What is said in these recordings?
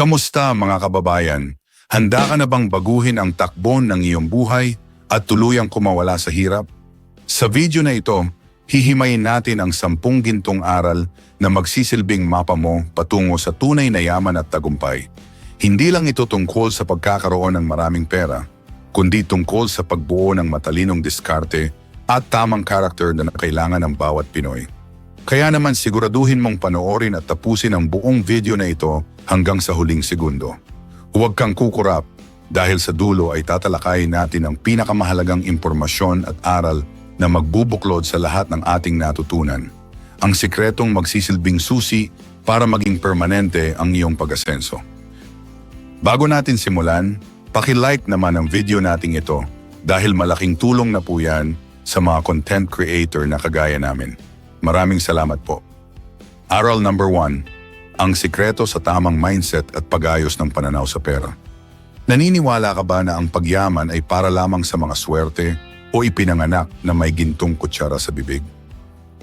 Kamusta mga kababayan? Handa ka na bang baguhin ang takbo ng iyong buhay at tuluyang kumawala sa hirap? Sa video na ito, hihimayin natin ang 10 gintong aral na magsisilbing mapa mo patungo sa tunay na yaman at tagumpay. Hindi lang ito tungkol sa pagkakaroon ng maraming pera, kundi tungkol sa pagbuo ng matalinong diskarte at tamang karakter na kailangan ng bawat Pinoy. Kaya naman siguraduhin mong panoorin at tapusin ang buong video na ito hanggang sa huling segundo. Huwag kang kukurap dahil sa dulo ay tatalakayin natin ang pinakamahalagang impormasyon at aral na magbubuklod sa lahat ng ating natutunan. Ang sikretong magsisilbing susi para maging permanente ang iyong pag-asenso. Bago natin simulan, paki-like naman ang video nating ito dahil malaking tulong na po yan sa mga content creator na kagaya namin. Maraming salamat po. Aral number 1, ang sikreto sa tamang mindset at pag-ayos ng pananaw sa pera. Naniniwala ka ba na ang pagyaman ay para lamang sa mga swerte o ipinanganak na may gintong kutsara sa bibig?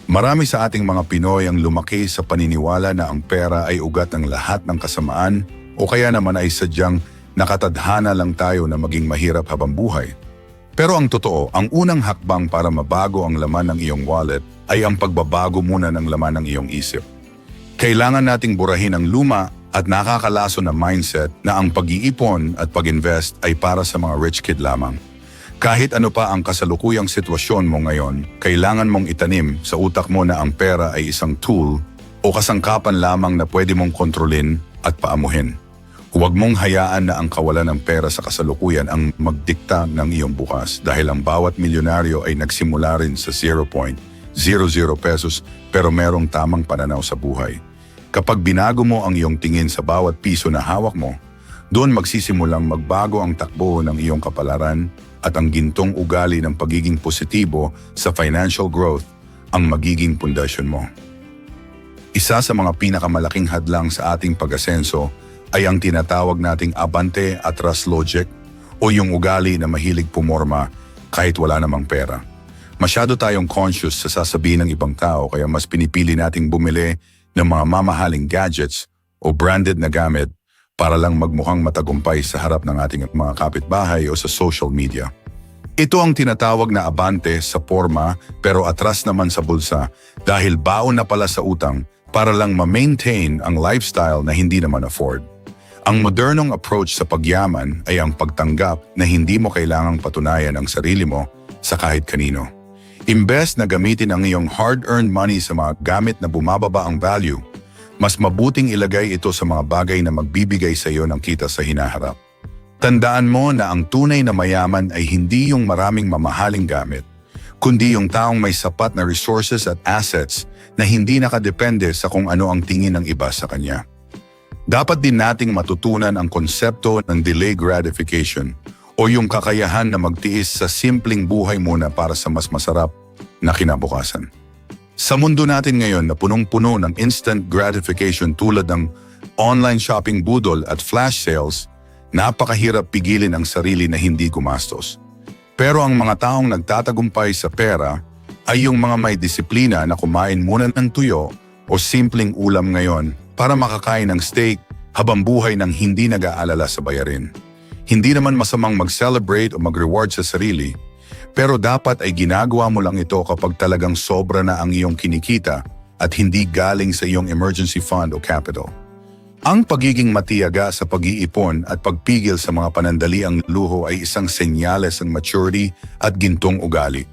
Marami sa ating mga Pinoy ang lumaki sa paniniwala na ang pera ay ugat ng lahat ng kasamaan o kaya naman ay sadyang nakatadhana lang tayo na maging mahirap habang buhay. Pero ang totoo, ang unang hakbang para mabago ang laman ng iyong wallet ay ang pagbabago muna ng laman ng iyong isip. Kailangan nating burahin ang luma at nakakalaso na mindset na ang pag-iipon at pag-invest ay para sa mga rich kid lamang. Kahit ano pa ang kasalukuyang sitwasyon mo ngayon, kailangan mong itanim sa utak mo na ang pera ay isang tool o kasangkapan lamang na pwede mong kontrolin at paamuhin. Huwag mong hayaan na ang kawalan ng pera sa kasalukuyan ang magdikta ng iyong bukas dahil ang bawat milyonaryo ay nagsimula rin sa 0.00 pesos pero merong tamang pananaw sa buhay. Kapag binago mo ang iyong tingin sa bawat piso na hawak mo, doon magsisimulang magbago ang takbo ng iyong kapalaran at ang gintong ugali ng pagiging positibo sa financial growth ang magiging pundasyon mo. Isa sa mga pinakamalaking hadlang sa ating pag-asenso ay ang tinatawag nating abante atras logic o yung ugali na mahilig pumorma kahit wala namang pera. Masyado tayong conscious sa sasabihin ng ibang tao kaya mas pinipili nating bumili ng mga mamahaling gadgets o branded na gamit para lang magmukhang matagumpay sa harap ng ating mga kapitbahay o sa social media. Ito ang tinatawag na abante sa porma pero atras naman sa bulsa dahil baon na pala sa utang para lang ma-maintain ang lifestyle na hindi naman afford. Ang modernong approach sa pagyaman ay ang pagtanggap na hindi mo kailangang patunayan ang sarili mo sa kahit kanino. Imbes na gamitin ang iyong hard-earned money sa mga gamit na bumababa ang value, mas mabuting ilagay ito sa mga bagay na magbibigay sa iyo ng kita sa hinaharap. Tandaan mo na ang tunay na mayaman ay hindi yung maraming mamahaling gamit, kundi yung taong may sapat na resources at assets na hindi nakadepende sa kung ano ang tingin ng iba sa kanya. Dapat din nating matutunan ang konsepto ng delay gratification o yung kakayahan na magtiis sa simpleng buhay muna para sa mas masarap na kinabukasan. Sa mundo natin ngayon na punong-puno ng instant gratification tulad ng online shopping budol at flash sales, napakahirap pigilin ang sarili na hindi gumastos. Pero ang mga taong nagtatagumpay sa pera ay yung mga may disiplina na kumain muna ng tuyo o simpleng ulam ngayon para makakain ng steak habang buhay ng hindi nag-aalala sa bayarin. Hindi naman masamang mag-celebrate o mag-reward sa sarili, pero dapat ay ginagawa mo lang ito kapag talagang sobra na ang iyong kinikita at hindi galing sa iyong emergency fund o capital. Ang pagiging matiyaga sa pag-iipon at pagpigil sa mga panandaliang luho ay isang senyales ng maturity at gintong ugali.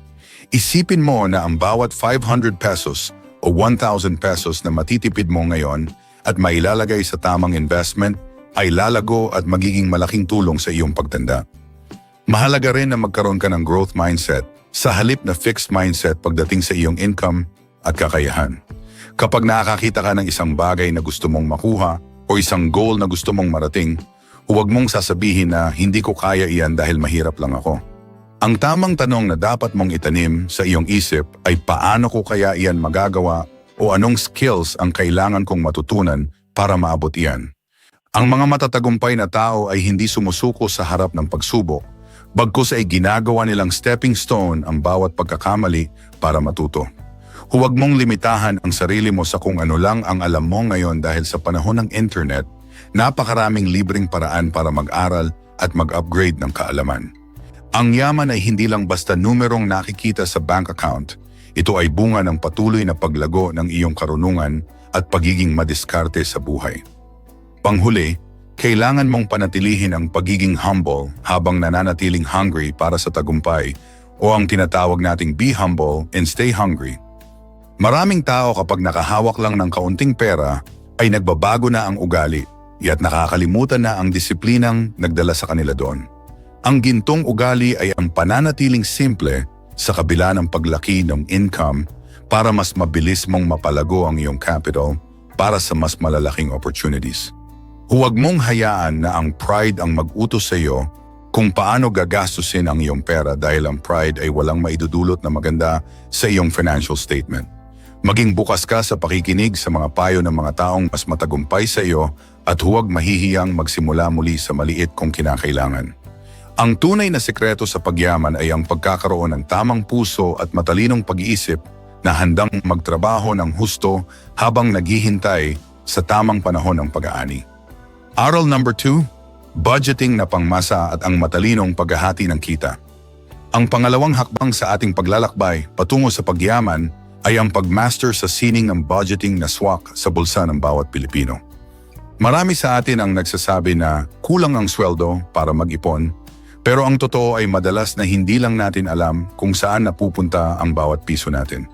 Isipin mo na ang bawat 500 pesos o 1,000 pesos na matitipid mo ngayon at mailalagay sa tamang investment ay lalago at magiging malaking tulong sa iyong pagtanda. Mahalaga rin na magkaroon ka ng growth mindset sa halip na fixed mindset pagdating sa iyong income at kakayahan. Kapag nakakita ka ng isang bagay na gusto mong makuha o isang goal na gusto mong marating, huwag mong sasabihin na hindi ko kaya iyan dahil mahirap lang ako. Ang tamang tanong na dapat mong itanim sa iyong isip ay paano ko kaya iyan magagawa o anong skills ang kailangan kong matutunan para maabot iyan. Ang mga matatagumpay na tao ay hindi sumusuko sa harap ng pagsubok, bagkus ay ginagawa nilang stepping stone ang bawat pagkakamali para matuto. Huwag mong limitahan ang sarili mo sa kung ano lang ang alam mo ngayon dahil sa panahon ng internet, Napakaraming libreng paraan para mag-aral at mag-upgrade ng kaalaman. Ang yaman ay hindi lang basta numerong nakikita sa bank account. Ito ay bunga ng patuloy na paglago ng iyong karunungan at pagiging madiskarte sa buhay. Panghuli, kailangan mong panatilihin ang pagiging humble habang nananatiling hungry para sa tagumpay o ang tinatawag nating be humble and stay hungry. Maraming tao kapag nakahawak lang ng kaunting pera ay nagbabago na ang ugali at nakakalimutan na ang disiplinang nagdala sa kanila doon. Ang gintong ugali ay ang pananatiling simple sa kabila ng paglaki ng income para mas mabilis mong mapalago ang iyong capital para sa mas malalaking opportunities. Huwag mong hayaan na ang pride ang mag-utos sa iyo kung paano gagastusin ang iyong pera dahil ang pride ay walang maidudulot na maganda sa iyong financial statement. Maging bukas ka sa pakikinig sa mga payo ng mga taong mas matagumpay sa iyo at huwag mahihiyang magsimula muli sa maliit kung kinakailangan. Ang tunay na sekreto sa pagyaman ay ang pagkakaroon ng tamang puso at matalinong pag-iisip na handang magtrabaho ng husto habang naghihintay sa tamang panahon ng pag-aani. Aral number 2, budgeting na pangmasa at ang matalinong paghahati ng kita. Ang pangalawang hakbang sa ating paglalakbay patungo sa pagyaman ay ang pagmaster sa sining ng budgeting na swak sa bulsa ng bawat Pilipino. Marami sa atin ang nagsasabi na kulang ang sweldo para mag-ipon, pero ang totoo ay madalas na hindi lang natin alam kung saan napupunta ang bawat piso natin.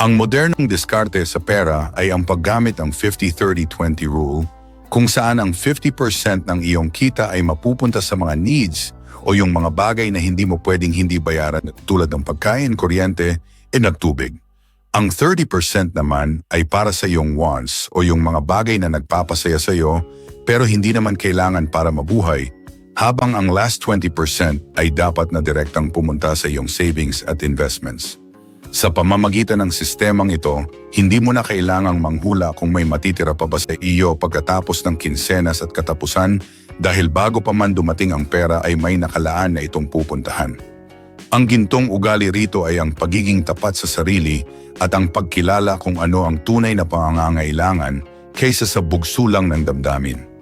Ang modernong diskarte sa pera ay ang paggamit ng 50-30-20 rule, kung saan ang 50% ng iyong kita ay mapupunta sa mga needs o yung mga bagay na hindi mo pwedeng hindi bayaran tulad ng pagkain, kuryente, at nagtubig. Ang 30% naman ay para sa iyong wants o yung mga bagay na nagpapasaya sa iyo pero hindi naman kailangan para mabuhay, habang ang last 20% ay dapat na direktang pumunta sa iyong savings at investments. Sa pamamagitan ng sistemang ito, hindi mo na kailangang manghula kung may matitira pa ba sa iyo pagkatapos ng kinsenas at katapusan dahil bago pa man dumating ang pera ay may nakalaan na itong pupuntahan. Ang gintong ugali rito ay ang pagiging tapat sa sarili at ang pagkilala kung ano ang tunay na pangangailangan kaysa sa bugso lang ng damdamin.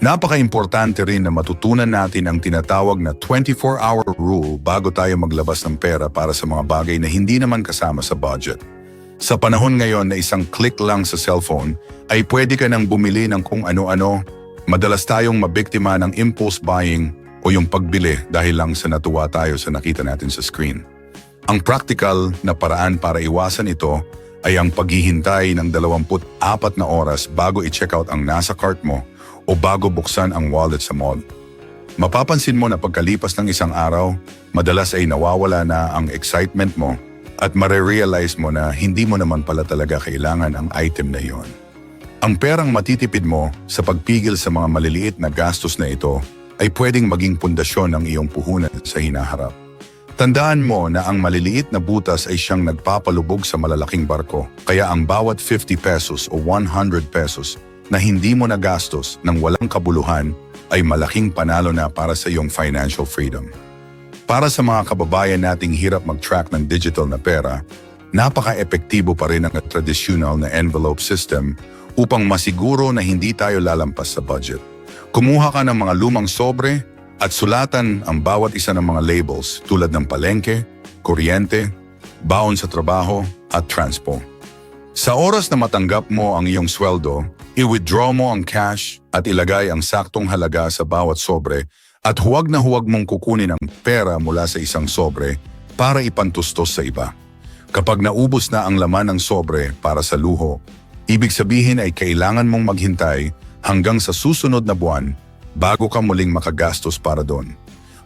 Napaka-importante rin na matutunan natin ang tinatawag na 24-hour rule bago tayo maglabas ng pera para sa mga bagay na hindi naman kasama sa budget. Sa panahon ngayon na isang click lang sa cellphone ay pwede ka nang bumili ng kung ano-ano, madalas tayong mabiktima ng impulse buying o yung pagbili dahil lang sa natuwa tayo sa nakita natin sa screen. Ang practical na paraan para iwasan ito ay ang paghihintay ng 24 na oras bago i-check out ang nasa cart mo o bago buksan ang wallet sa mall. Mapapansin mo na pagkalipas ng isang araw, madalas ay nawawala na ang excitement mo at marerealize mo na hindi mo naman pala talaga kailangan ang item na iyon. Ang perang matitipid mo sa pagpigil sa mga maliliit na gastos na ito ay pwedeng maging pundasyon ng iyong puhunan sa hinaharap. Tandaan mo na ang maliliit na butas ay siyang nagpapalubog sa malalaking barko, kaya ang bawat 50 pesos o 100 pesos na hindi mo nagastos ng walang kabuluhan ay malaking panalo na para sa iyong financial freedom. Para sa mga kababayan nating hirap mag-track ng digital na pera, napaka-epektibo pa rin ang traditional na envelope system upang masiguro na hindi tayo lalampas sa budget. Kumuha ka ng mga lumang sobre at sulatan ang bawat isa ng mga labels tulad ng palengke, kuryente, baon sa trabaho at transpo. Sa oras na matanggap mo ang iyong sweldo, i-withdraw mo ang cash at ilagay ang saktong halaga sa bawat sobre at huwag na huwag mong kukunin ang pera mula sa isang sobre para ipantustos sa iba. Kapag naubos na ang laman ng sobre para sa luho, ibig sabihin ay kailangan mong maghintay hanggang sa susunod na buwan bago ka muling makagastos para doon.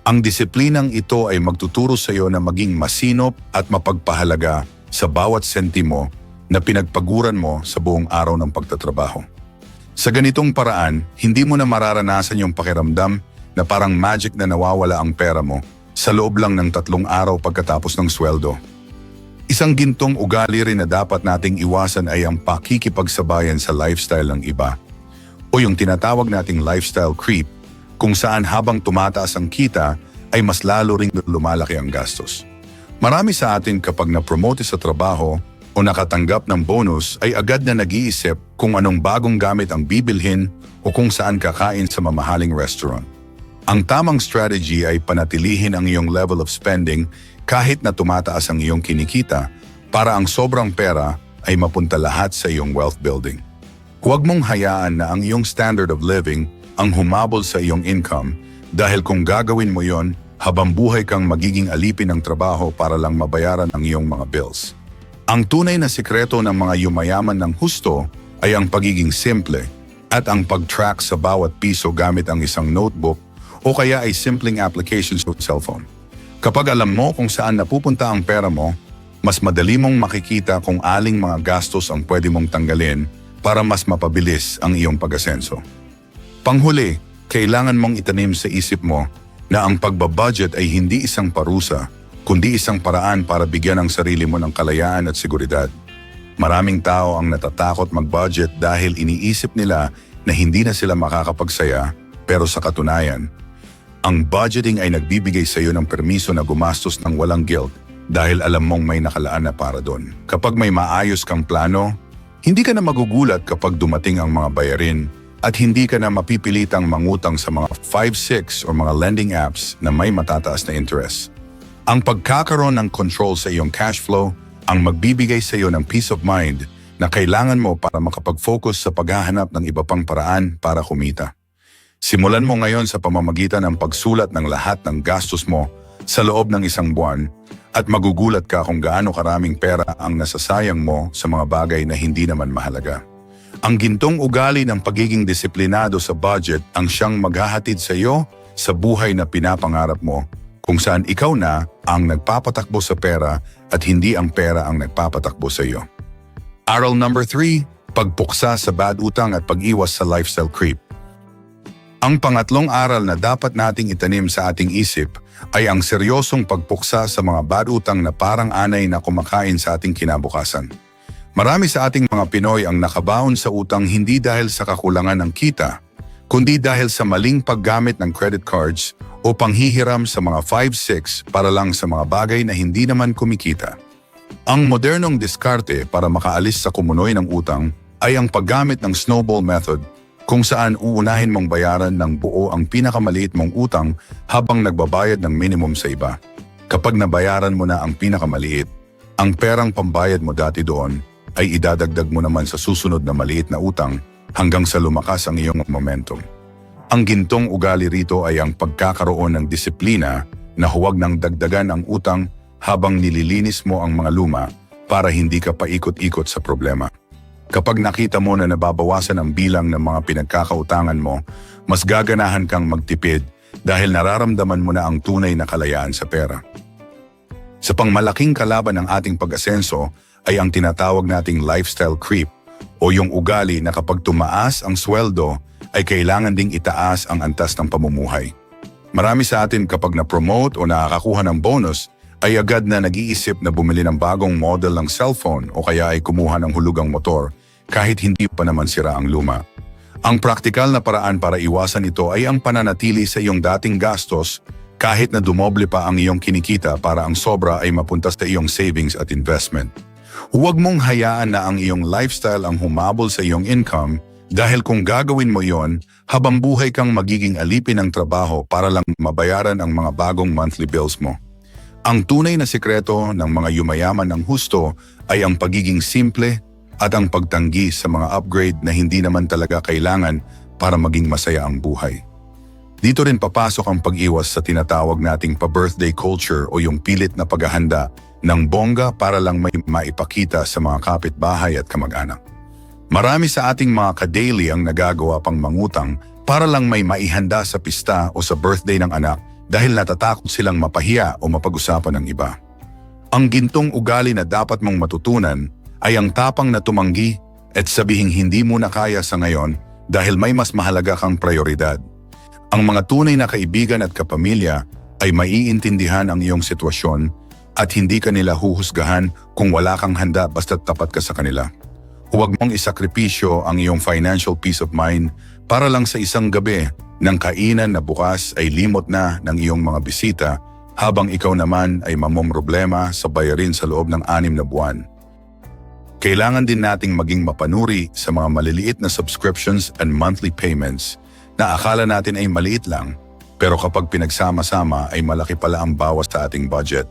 Ang disiplinang ito ay magtuturo sa iyo na maging masinop at mapagpahalaga sa bawat sentimo na pinagpaguran mo sa buong araw ng pagtatrabaho. Sa ganitong paraan, hindi mo na mararanasan yung pakiramdam na parang magic na nawawala ang pera mo sa loob lang ng 3 araw pagkatapos ng sweldo. Isang gintong ugali rin na dapat nating iwasan ay ang pakikipagsabayan sa lifestyle ng iba o yung tinatawag nating lifestyle creep kung saan habang tumataas ang kita ay mas lalo ring lumalaki ang gastos. Marami sa atin kapag na-promote sa trabaho o nakatanggap ng bonus ay agad na nag-iisip kung anong bagong gamit ang bibilhin o kung saan kakain sa mamahaling restaurant. Ang tamang strategy ay panatilihin ang iyong level of spending kahit na tumataas ang iyong kinikita para ang sobrang pera ay mapunta lahat sa iyong wealth building. Huwag mong hayaan na ang iyong standard of living ang humabol sa iyong income dahil kung gagawin mo yon, habang buhay kang magiging alipin ng trabaho para lang mabayaran ang iyong mga bills. Ang tunay na sikreto ng mga yumayaman ng husto ay ang pagiging simple at ang pag-track sa bawat piso gamit ang isang notebook o kaya ay simpleng applications sa cellphone. Kapag alam mo kung saan napupunta ang pera mo, mas madali mong makikita kung aling mga gastos ang pwede mong tanggalin para mas mapabilis ang iyong pag-asenso. Panghuli, kailangan mong itanim sa isip mo na ang pagbabudget ay hindi isang parusa, kundi isang paraan para bigyan ang sarili mo ng kalayaan at seguridad. Maraming tao ang natatakot mag-budget dahil iniisip nila na hindi na sila makakapagsaya, pero sa katunayan, ang budgeting ay nagbibigay sa iyo ng permiso na gumastos ng walang guilt dahil alam mong may nakalaan na para doon. Kapag may maayos kang plano, hindi ka na magugulat kapag dumating ang mga bayarin at hindi ka na mapipilitang mangutang sa mga 5-6 o mga lending apps na may matataas na interest. Ang pagkakaroon ng control sa iyong cash flow ang magbibigay sa iyo ng peace of mind na kailangan mo para makapag-focus sa paghahanap ng iba pang paraan para kumita. Simulan mo ngayon sa pamamagitan ng pagsulat ng lahat ng gastos mo sa loob ng isang buwan at magugulat ka kung gaano karaming pera ang nasasayang mo sa mga bagay na hindi naman mahalaga. Ang gintong ugali ng pagiging disiplinado sa budget ang siyang maghahatid sa iyo sa buhay na pinapangarap mo, kung saan ikaw na ang nagpapatakbo sa pera at hindi ang pera ang nagpapatakbo sa iyo. Aral number 3, pagpuksa sa bad utang at pag-iwas sa lifestyle creep. Ang pangatlong aral na dapat nating itanim sa ating isip ay ang seryosong pagpuksa sa mga bad utang na parang anay na kumakain sa ating kinabukasan. Marami sa ating mga Pinoy ang nakabaon sa utang hindi dahil sa kakulangan ng kita, kundi dahil sa maling paggamit ng credit cards o panghihiram sa mga 5-6 para lang sa mga bagay na hindi naman kumikita. Ang modernong diskarte para makaalis sa kumunoy ng utang ay ang paggamit ng snowball method, kung saan uunahin mong bayaran ng buo ang pinakamaliit mong utang habang nagbabayad ng minimum sa iba. Kapag nabayaran mo na ang pinakamaliit, ang perang pambayad mo dati doon ay idadagdag mo naman sa susunod na maliit na utang hanggang sa lumakas ang iyong momentum. Ang gintong ugali rito ay ang pagkakaroon ng disiplina na huwag nang dagdagan ang utang habang nililinis mo ang mga luma para hindi ka paikot-ikot sa problema. Kapag nakita mo na nababawasan ang bilang ng mga pinagkakautangan mo, mas gaganahan kang magtipid dahil nararamdaman mo na ang tunay na kalayaan sa pera. Sa pangmalaking kalaban ng ating pag-asenso ay ang tinatawag nating lifestyle creep o yung ugali na kapag tumaas ang sweldo ay kailangan ding itaas ang antas ng pamumuhay. Marami sa atin kapag na-promote o nakakakuha ng bonus ay agad na nag-iisip na bumili ng bagong model ng cellphone o kaya ay kumuha ng hulugang motor kahit hindi pa naman sira ang luma. Ang praktikal na paraan para iwasan ito ay ang pananatili sa iyong dating gastos kahit na dumoble pa ang iyong kinikita para ang sobra ay mapunta sa iyong savings at investment. Huwag mong hayaan na ang iyong lifestyle ang humabol sa iyong income dahil kung gagawin mo yon, habang buhay kang magiging alipin ng trabaho para lang mabayaran ang mga bagong monthly bills mo. Ang tunay na sikreto ng mga yumayaman ng husto ay ang pagiging simple at ang pagtanggi sa mga upgrade na hindi naman talaga kailangan para maging masaya ang buhay. Dito rin papasok ang pag-iwas sa tinatawag nating pa-birthday culture o yung pilit na paghahanda ng bongga para lang may maipakita sa mga kapitbahay at kamag-anak. Marami sa ating mga ka-daily ang nagagawa pang mangutang para lang may maihanda sa pista o sa birthday ng anak dahil natatakot silang mapahiya o mapag-usapan ng iba. Ang gintong ugali na dapat mong matutunan ay ang tapang na tumanggi at sabihing hindi mo na kaya sa ngayon dahil may mas mahalaga kang prioridad. Ang mga tunay na kaibigan at kapamilya ay maiintindihan ang iyong sitwasyon at hindi ka nila huhusgahan kung wala kang handa basta't tapat ka sa kanila. Huwag mong isakripisyo ang iyong financial peace of mind para lang sa isang gabi ng kainan na bukas ay limot na ng iyong mga bisita habang ikaw naman ay mamomroblema sa bayarin sa loob ng 6 na buwan. Kailangan din nating maging mapanuri sa mga maliliit na subscriptions and monthly payments na akala natin ay maliit lang, pero kapag pinagsama-sama ay malaki pala ang bawas sa ating budget.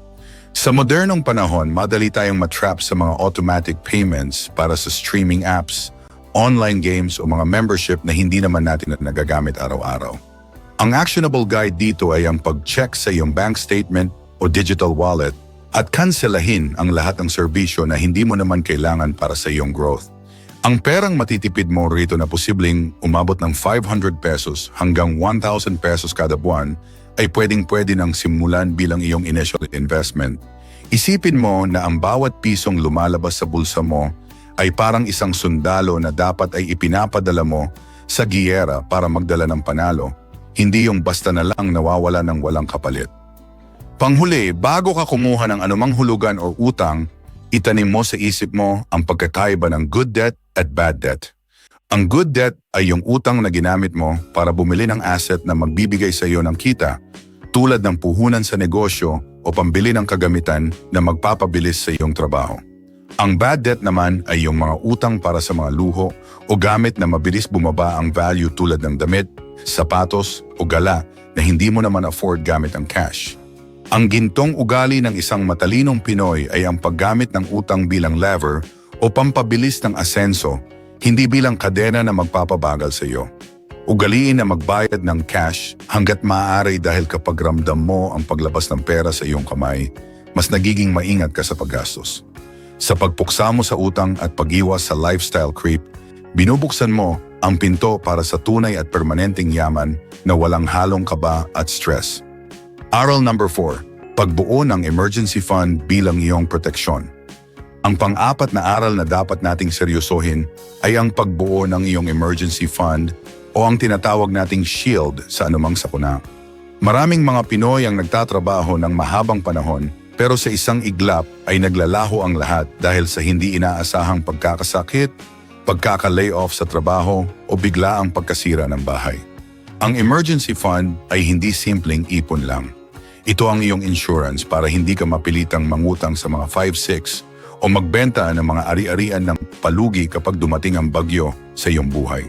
Sa modernong panahon, madali tayong matrap sa mga automatic payments para sa streaming apps, online games o mga membership na hindi naman natin nagagamit araw-araw. Ang actionable guide dito ay ang pag-check sa iyong bank statement o digital wallet at kanselahin ang lahat ng serbisyo na hindi mo naman kailangan para sa iyong growth. Ang perang matitipid mo rito na posibleng umabot ng 500 pesos hanggang 1,000 pesos kada buwan ay pwedeng-pwede nang simulan bilang iyong initial investment. Isipin mo na ang bawat pisong lumalabas sa bulsa mo ay parang isang sundalo na dapat ay ipinapadala mo sa giyera para magdala ng panalo, hindi yung basta na lang nawawala ng walang kapalit. Panghuli, bago ka kumuha ng anumang hulugan o utang, itanim mo sa isip mo ang pagkakaiba ng good debt at bad debt. Ang good debt ay yung utang na ginamit mo para bumili ng asset na magbibigay sa iyo ng kita, tulad ng puhunan sa negosyo o pambili ng kagamitan na magpapabilis sa iyong trabaho. Ang bad debt naman ay yung mga utang para sa mga luho o gamit na mabilis bumaba ang value tulad ng damit, sapatos o gala na hindi mo naman afford gamit ang cash. Ang gintong ugali ng isang matalinong Pinoy ay ang paggamit ng utang bilang lever o pampabilis ng asenso, hindi bilang kadena na magpapabagal sa iyo. Ugaliin na magbayad ng cash hanggat maaari dahil kapag ramdam mo ang paglabas ng pera sa iyong kamay, mas nagiging maingat ka sa paggastos. Sa pagpuksa mo sa utang at pag-iwas sa lifestyle creep, binubuksan mo ang pinto para sa tunay at permanenteng yaman na walang halong kaba at stress. Aral number 4, pagbuo ng emergency fund bilang iyong proteksyon. Ang pang-apat na aral na dapat nating seryosohin ay ang pagbuo ng iyong emergency fund o ang tinatawag nating shield sa anumang sakuna. Maraming mga Pinoy ang nagtatrabaho ng mahabang panahon pero sa isang iglap ay naglalaho ang lahat dahil sa hindi inaasahang pagkakasakit, pagkaka-layoff sa trabaho o bigla ang pagkasira ng bahay. Ang emergency fund ay hindi simpleng ipon lang. Ito ang iyong insurance para hindi ka mapilitang mangutang sa mga 5-6 o magbenta ng mga ari-arian ng palugi kapag dumating ang bagyo sa iyong buhay.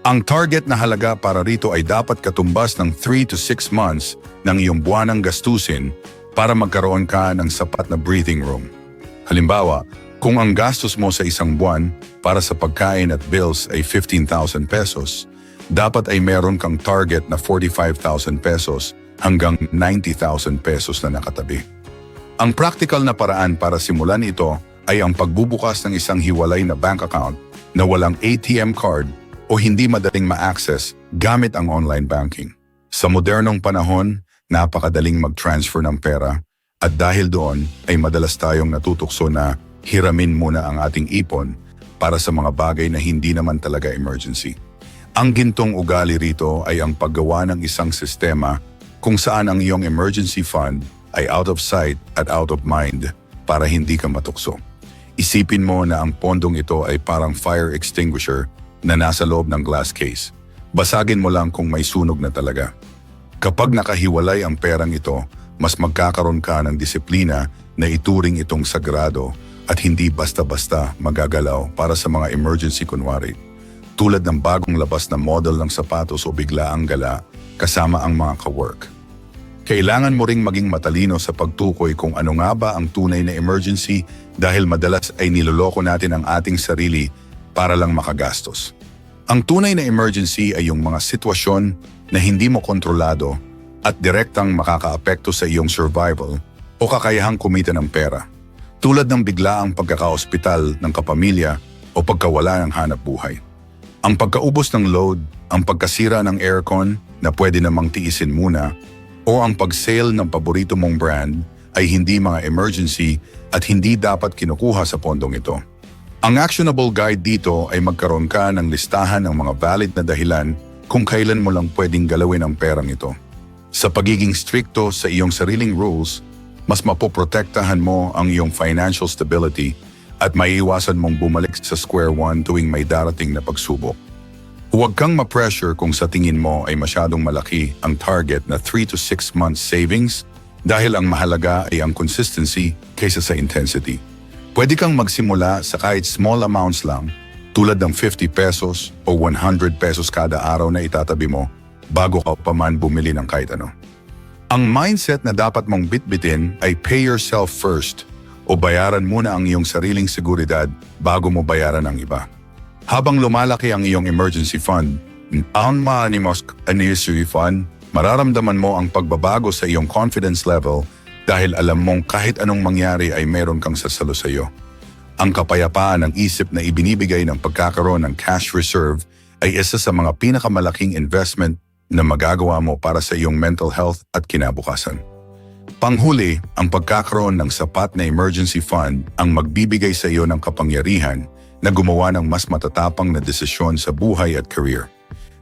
Ang target na halaga para rito ay dapat katumbas ng 3 to 6 months ng iyong buwanang gastusin para magkaroon ka ng sapat na breathing room. Halimbawa, kung ang gastos mo sa isang buwan para sa pagkain at bills ay 15,000 pesos, dapat ay meron kang target na 45,000 pesos hanggang 90,000 pesos na nakatabi. Ang practical na paraan para simulan ito ay ang pagbubukas ng isang hiwalay na bank account na walang ATM card o hindi madaling ma-access gamit ang online banking. Sa modernong panahon, napakadaling mag-transfer ng pera at dahil doon ay madalas tayong natutukso na hiramin muna ang ating ipon para sa mga bagay na hindi naman talaga emergency. Ang gintong ugali rito ay ang paggawa ng isang sistema kung saan ang iyong emergency fund ay out of sight at out of mind para hindi ka matukso. Isipin mo na ang pondong ito ay parang fire extinguisher na nasa loob ng glass case. Basagin mo lang kung may sunog na talaga. Kapag nakahiwalay ang perang ito, mas magkakaroon ka ng disiplina na ituring itong sagrado at hindi basta-basta magagalaw para sa mga emergency kunwari. Tulad ng bagong labas na model ng sapatos o biglaang gala kasama ang mga ka-work. Kailangan mo ring maging matalino sa pagtukoy kung ano nga ba ang tunay na emergency dahil madalas ay niloloko natin ang ating sarili para lang makagastos. Ang tunay na emergency ay yung mga sitwasyon na hindi mo kontrolado at direktang makakaapekto sa iyong survival o kakayahang kumita ng pera. Tulad ng biglaang pagkakaospital ng kapamilya o pagkawala ng hanap buhay. Ang pagkaubos ng load, ang pagkasira ng aircon na pwede namang tiisin muna, o ang pag-sale ng paborito mong brand ay hindi mga emergency at hindi dapat kinukuha sa pondong ito. Ang actionable guide dito ay magkaroon ka ng listahan ng mga valid na dahilan kung kailan mo lang pwedeng galawin ang perang ito. Sa pagiging stricto sa iyong sariling rules, mas mapoprotektahan mo ang iyong financial stability at maiiwasan mong bumalik sa square one tuwing may darating na pagsubok. Huwag kang ma-pressure kung sa tingin mo ay masyadong malaki ang target na 3 to 6 months savings dahil ang mahalaga ay ang consistency kaysa sa intensity. Pwede kang magsimula sa kahit small amounts lang, tulad ng 50 pesos o 100 pesos kada araw na itatabi mo bago ka pa man bumili ng kahit ano. Ang mindset na dapat mong bitbitin ay pay yourself first o bayaran muna ang iyong sariling seguridad bago mo bayaran ang iba. Habang lumalaki ang iyong emergency fund, ang emergency fund, mararamdaman mo ang pagbabago sa iyong confidence level dahil alam mong kahit anong mangyari ay meron kang sasalo sa iyo. Ang kapayapaan ng isip na ibinibigay ng pagkakaroon ng cash reserve ay isa sa mga pinakamalaking investment na magagawa mo para sa iyong mental health at kinabukasan. Panghuli, ang pagkakaroon ng sapat na emergency fund ang magbibigay sa iyo ng kapangyarihan na gumawa ng mas matatapang na desisyon sa buhay at career.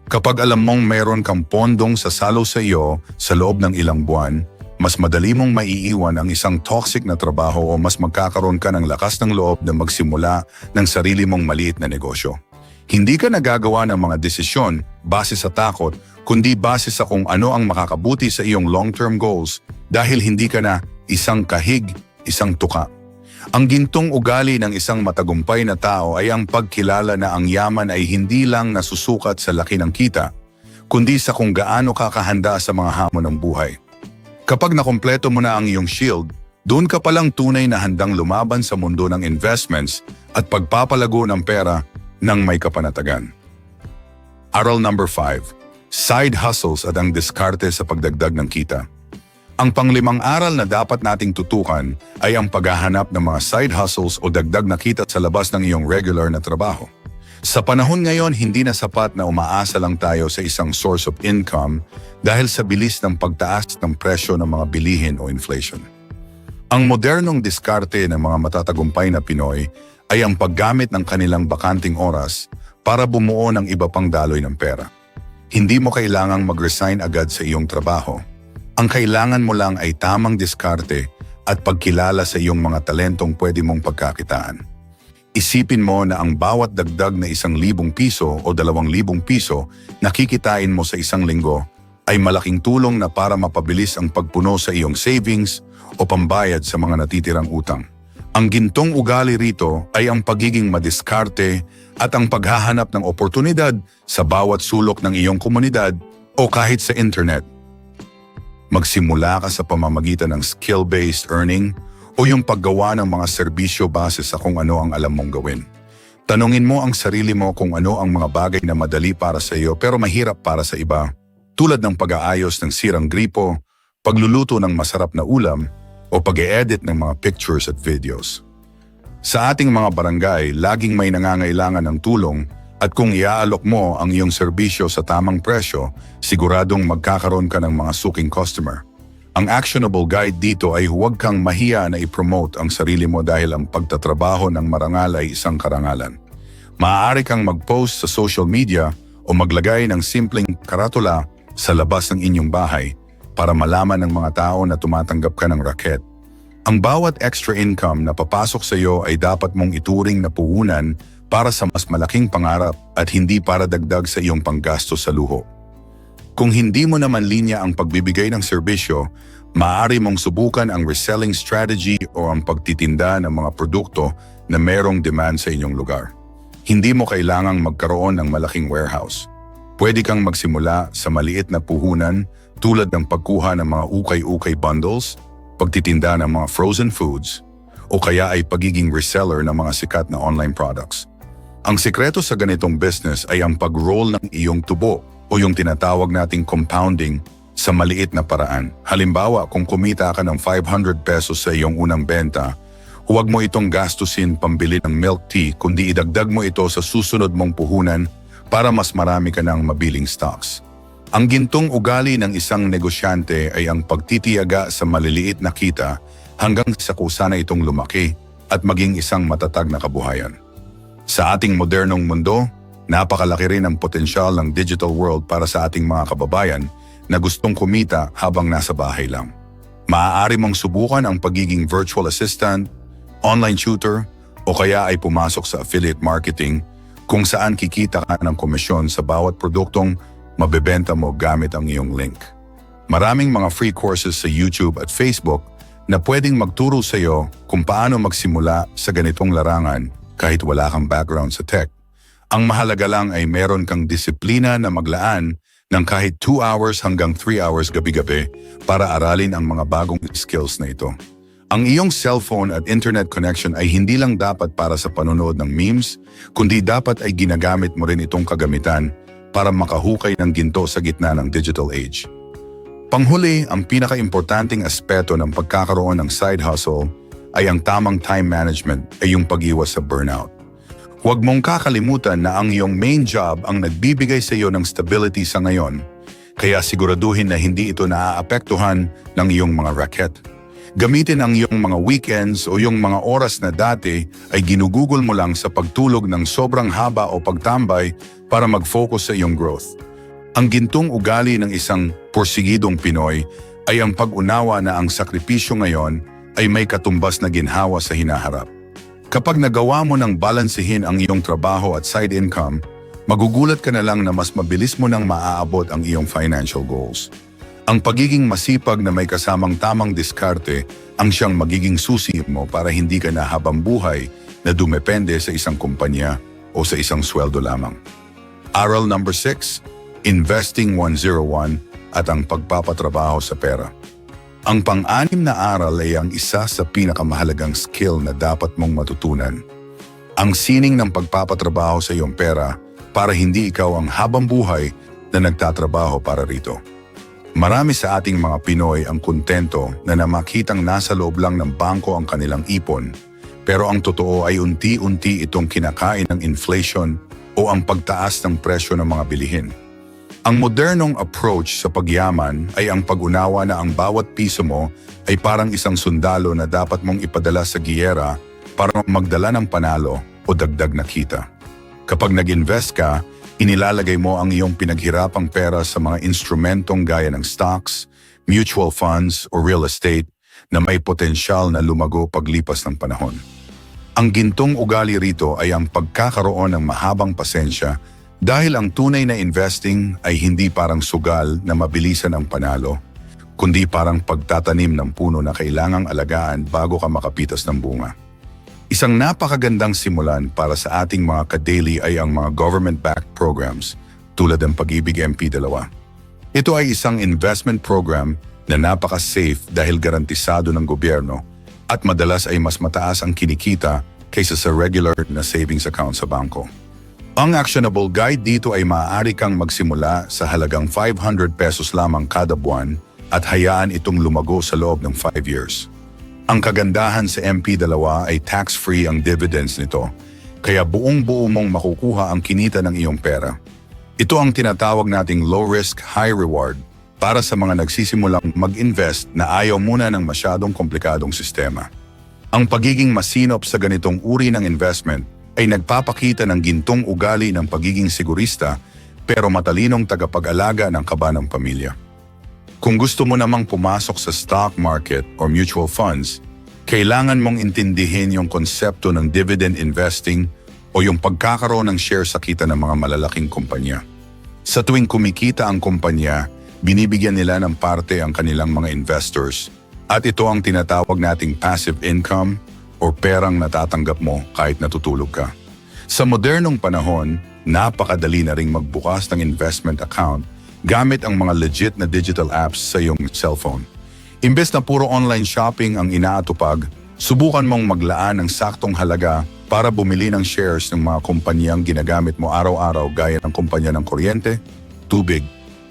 Kapag alam mong mayroon kang pondong sasalo sa iyo sa loob ng ilang buwan, mas madali mong maiiwan ang isang toxic na trabaho o mas magkakaroon ka ng lakas ng loob na magsimula ng sarili mong maliit na negosyo. Hindi ka nagagawa ng mga desisyon base sa takot, kundi base sa kung ano ang makakabuti sa iyong long-term goals dahil hindi ka na isang kahig, isang tuka. Ang gintong ugali ng isang matagumpay na tao ay ang pagkilala na ang yaman ay hindi lang nasusukat sa laki ng kita, kundi sa kung gaano ka kahanda sa mga hamon ng buhay. Kapag nakumpleto mo na ang iyong shield, doon ka palang tunay na handang lumaban sa mundo ng investments at pagpapalago ng pera ng may kapanatagan. Aral number 5. Side hustles at ang diskarte sa pagdagdag ng kita. Ang panglimang aral na dapat nating tutukan ay ang paghahanap ng mga side hustles o dagdag na kita sa labas ng iyong regular na trabaho. Sa panahon ngayon, hindi na sapat na umaasa lang tayo sa isang source of income dahil sa bilis ng pagtaas ng presyo ng mga bilihin o inflation. Ang modernong diskarte ng mga matatagumpay na Pinoy ay ang paggamit ng kanilang bakanting oras para bumuo ng iba pang daloy ng pera. Hindi mo kailangang mag-resign agad sa iyong trabaho. Ang kailangan mo lang ay tamang diskarte at pagkilala sa iyong mga talentong pwede mong pagkakitaan. Isipin mo na ang bawat dagdag na 1,000 piso o 2,000 piso na kikitain mo sa isang linggo ay malaking tulong na para mapabilis ang pagpuno sa iyong savings o pambayad sa mga natitirang utang. Ang gintong ugali rito ay ang pagiging madiskarte at ang paghahanap ng oportunidad sa bawat sulok ng iyong komunidad o kahit sa internet. Magsimula ka sa pamamagitan ng skill-based earning o yung paggawa ng mga serbisyo base sa kung ano ang alam mong gawin. Tanungin mo ang sarili mo kung ano ang mga bagay na madali para sa iyo pero mahirap para sa iba, tulad ng pag-aayos ng sirang gripo, pagluluto ng masarap na ulam, o pag-e-edit ng mga pictures at videos. Sa ating mga barangay, laging may nangangailangan ng tulong at kung iaalok mo ang iyong serbisyo sa tamang presyo, siguradong magkakaroon ka ng mga suking customer. Ang actionable guide dito ay huwag kang mahiya na i-promote ang sarili mo dahil ang pagtatrabaho ng marangal ay isang karangalan. Maaari kang mag-post sa social media o maglagay ng simpleng karatula sa labas ng inyong bahay para malaman ng mga tao na tumatanggap ka ng raket. Ang bawat extra income na papasok sa iyo ay dapat mong ituring na puhunan para sa mas malaking pangarap at hindi para dagdag sa iyong panggasto sa luho. Kung hindi mo naman linya ang pagbibigay ng serbisyo, maaari mong subukan ang reselling strategy o ang pagtitinda ng mga produkto na merong demand sa inyong lugar. Hindi mo kailangang magkaroon ng malaking warehouse. Pwede kang magsimula sa maliit na puhunan tulad ng pagkuha ng mga ukay-ukay bundles, pagtitinda ng mga frozen foods, o kaya ay pagiging reseller ng mga sikat na online products. Ang sikreto sa ganitong business ay ang pag-roll ng iyong tubo o yung tinatawag nating compounding sa maliit na paraan. Halimbawa, kung kumita ka ng 500 pesos sa iyong unang benta, huwag mo itong gastusin pambili ng milk tea kundi idagdag mo ito sa susunod mong puhunan para mas marami ka ng mabiling stocks. Ang gintong ugali ng isang negosyante ay ang pagtitiyaga sa maliliit na kita hanggang sa kusana itong lumaki at maging isang matatag na kabuhayan. Sa ating modernong mundo, napakalaki rin ang potensyal ng digital world para sa ating mga kababayan na gustong kumita habang nasa bahay lang. Maaari mong subukan ang pagiging virtual assistant, online tutor, o kaya ay pumasok sa affiliate marketing kung saan kikita ka ng komisyon sa bawat produktong mabebenta mo gamit ang iyong link. Maraming mga free courses sa YouTube at Facebook na pwedeng magturo sa iyo kung paano magsimula sa ganitong larangan kahit wala kang background sa tech. Ang mahalaga lang ay meron kang disiplina na maglaan ng kahit 2 hours hanggang 3 hours gabi-gabi para aralin ang mga bagong skills na ito. Ang iyong cellphone at internet connection ay hindi lang dapat para sa panonood ng memes, kundi dapat ay ginagamit mo rin itong kagamitan para makahukay ng ginto sa gitna ng digital age. Panghuli, ang pinaka-importanting aspeto ng pagkakaroon ng side hustle ay ang tamang time management ay yung pag-iwas sa burnout. Huwag mong kakalimutan na ang iyong main job ang nagbibigay sa iyo ng stability sa ngayon, kaya siguraduhin na hindi ito naaapektuhan ng iyong mga racket. Gamitin ang iyong mga weekends o yung mga oras na dati ay ginugugol mo lang sa pagtulog ng sobrang haba o pagtambay para mag-focus sa iyong growth. Ang gintong ugali ng isang porsigidong Pinoy ay ang pag-unawa na ang sakripisyo ngayon ay may katumbas na ginhawa sa hinaharap. Kapag nagawa mo ng balansehin ang iyong trabaho at side income, magugulat ka na lang na mas mabilis mo nang maaabot ang iyong financial goals. Ang pagiging masipag na may kasamang tamang diskarte ang siyang magiging susi mo para hindi ka na habang buhay na dumepende sa isang kumpanya o sa isang sweldo lamang. Aral number 6, Investing 101 at ang pagpapatrabaho sa pera. Ang pang-anim na aral ay ang isa sa pinakamahalagang skill na dapat mong matutunan. Ang sining ng pagpapatrabaho sa iyong pera para hindi ikaw ang habang buhay na nagtatrabaho para rito. Marami sa ating mga Pinoy ang kontento na makitang nasa loob lang ng bangko ang kanilang ipon, pero ang totoo ay unti-unti itong kinakain ng inflation o ang pagtaas ng presyo ng mga bilihin. Ang modernong approach sa pagyaman ay ang pag-unawa na ang bawat piso mo ay parang isang sundalo na dapat mong ipadala sa giyera para magdala ng panalo o dagdag na kita. Kapag nag-invest ka, inilalagay mo ang iyong pinaghirapang pera sa mga instrumentong gaya ng stocks, mutual funds o real estate na may potensyal na lumago paglipas ng panahon. Ang gintong ugali rito ay ang pagkakaroon ng mahabang pasensya dahil ang tunay na investing ay hindi parang sugal na mabilisan ang panalo, kundi parang pagtatanim ng puno na kailangang alagaan bago ka makapitas ng bunga. Isang napakagandang simulan para sa ating mga ka-daily ay ang mga government-backed programs tulad ng Pag-ibig MP2. Ito ay isang investment program na napaka-safe dahil garantisado ng gobyerno at madalas ay mas mataas ang kinikita kaysa sa regular na savings account sa bangko. Ang actionable guide dito ay maaari kang magsimula sa halagang 500 pesos lamang kada buwan at hayaan itong lumago sa loob ng 5 years. Ang kagandahan sa MP2 ay tax-free ang dividends nito, kaya buong-buo mong makukuha ang kinita ng iyong pera. Ito ang tinatawag nating low-risk, high-reward para sa mga nagsisimulang mag-invest na ayaw muna ng masyadong komplikadong sistema. Ang pagiging masinop sa ganitong uri ng investment ay nagpapakita ng gintong ugali ng pagiging sigurista pero matalinong tagapag-alaga ng kaba ng pamilya. Kung gusto mo namang pumasok sa stock market or mutual funds, kailangan mong intindihin yung konsepto ng dividend investing o yung pagkakaroon ng share sa kita ng mga malalaking kumpanya. Sa tuwing kumikita ang kumpanya, binibigyan nila ng parte ang kanilang mga investors at ito ang tinatawag nating passive income o perang natatanggap mo kahit natutulog ka. Sa modernong panahon, napakadali na ring magbukas ng investment account gamit ang mga legit na digital apps sa iyong cellphone. Imbes na puro online shopping ang inaatupag, subukan mong maglaan ng saktong halaga para bumili ng shares ng mga kumpanyang ginagamit mo araw-araw gaya ng kumpanya ng kuryente, tubig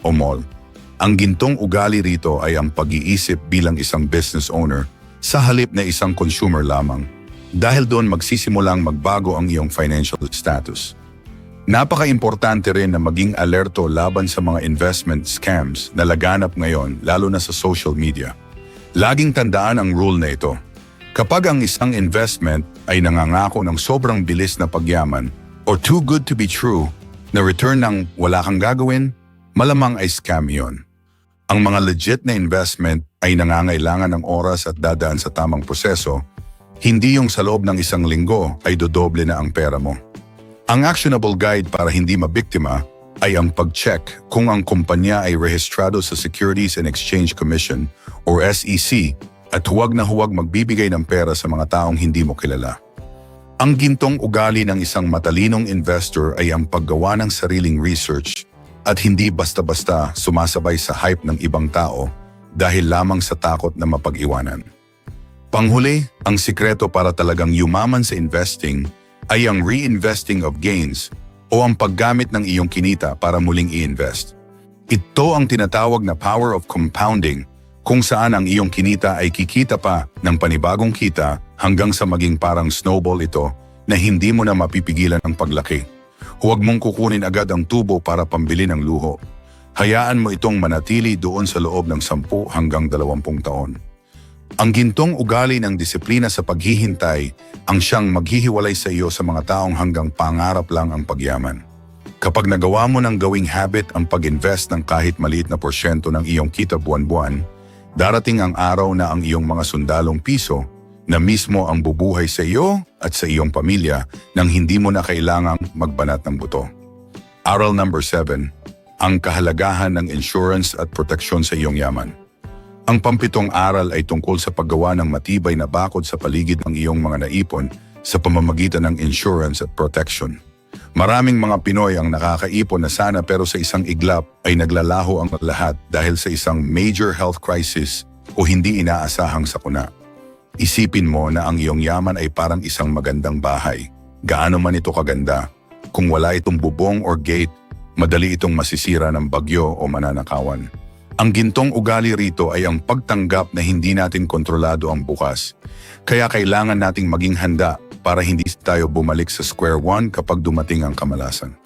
o mall. Ang gintong ugali rito ay ang pag-iisip bilang isang business owner sa halip na isang consumer lamang. Dahil doon magsisimulang magbago ang iyong financial status. Napaka-importante rin na maging alerto laban sa mga investment scams na laganap ngayon lalo na sa social media. Laging tandaan ang rule na ito. Kapag ang isang investment ay nangangako ng sobrang bilis na pagyaman or too good to be true na return ng wala kang gagawin, malamang ay scam iyon. Ang mga legit na investment ay nangangailangan ng oras at dadaan sa tamang proseso, hindi yung sa loob ng isang linggo ay dodoble na ang pera mo. Ang actionable guide para hindi mabiktima ay ang pag-check kung ang kumpanya ay rehistrado sa Securities and Exchange Commission or SEC At huwag na huwag magbibigay ng pera sa mga taong hindi mo kilala. Ang gintong ugali ng isang matalinong investor ay ang paggawa ng sariling research at hindi basta-basta sumasabay sa hype ng ibang tao dahil lamang sa takot na mapag-iwanan. Panghuli, ang sikreto para talagang yumaman sa investing ay ang reinvesting of gains o ang paggamit ng iyong kinita para muling i-invest. Ito ang tinatawag na power of compounding, kung saan ang iyong kinita ay kikita pa ng panibagong kita hanggang sa maging parang snowball ito na hindi mo na mapipigilan ang paglaki. Huwag mong kukunin agad ang tubo para pambili ng luho. Hayaan mo itong manatili doon sa loob ng 10 hanggang 20 taon. Ang gintong ugali ng disiplina sa paghihintay ang siyang maghihiwalay sa iyo sa mga taong hanggang pangarap lang ang pagyaman. Kapag nagawa mo ng gawing habit ang pag-invest ng kahit maliit na porsyento ng iyong kita buwan-buwan, darating ang araw na ang iyong mga sundalong piso na mismo ang bubuhay sa iyo at sa iyong pamilya nang hindi mo na kailangang magbanat ng buto. Aral number 7, ang kahalagahan ng insurance at proteksyon sa iyong yaman. Ang pampitong aral ay tungkol sa paggawa ng matibay na bakod sa paligid ng iyong mga naipon sa pamamagitan ng insurance at protection. Maraming mga Pinoy ang nakakaipon na sana pero sa isang iglap ay naglalaho ang lahat dahil sa isang major health crisis o hindi inaasahang sakuna. Isipin mo na ang iyong yaman ay parang isang magandang bahay. Gaano man ito kaganda, kung wala itong bubong or gate, madali itong masisira ng bagyo o mananakawan. Ang gintong ugali rito ay ang pagtanggap na hindi natin kontrolado ang bukas. Kaya kailangan nating maging handa para hindi tayo bumalik sa square one kapag dumating ang kamalasan.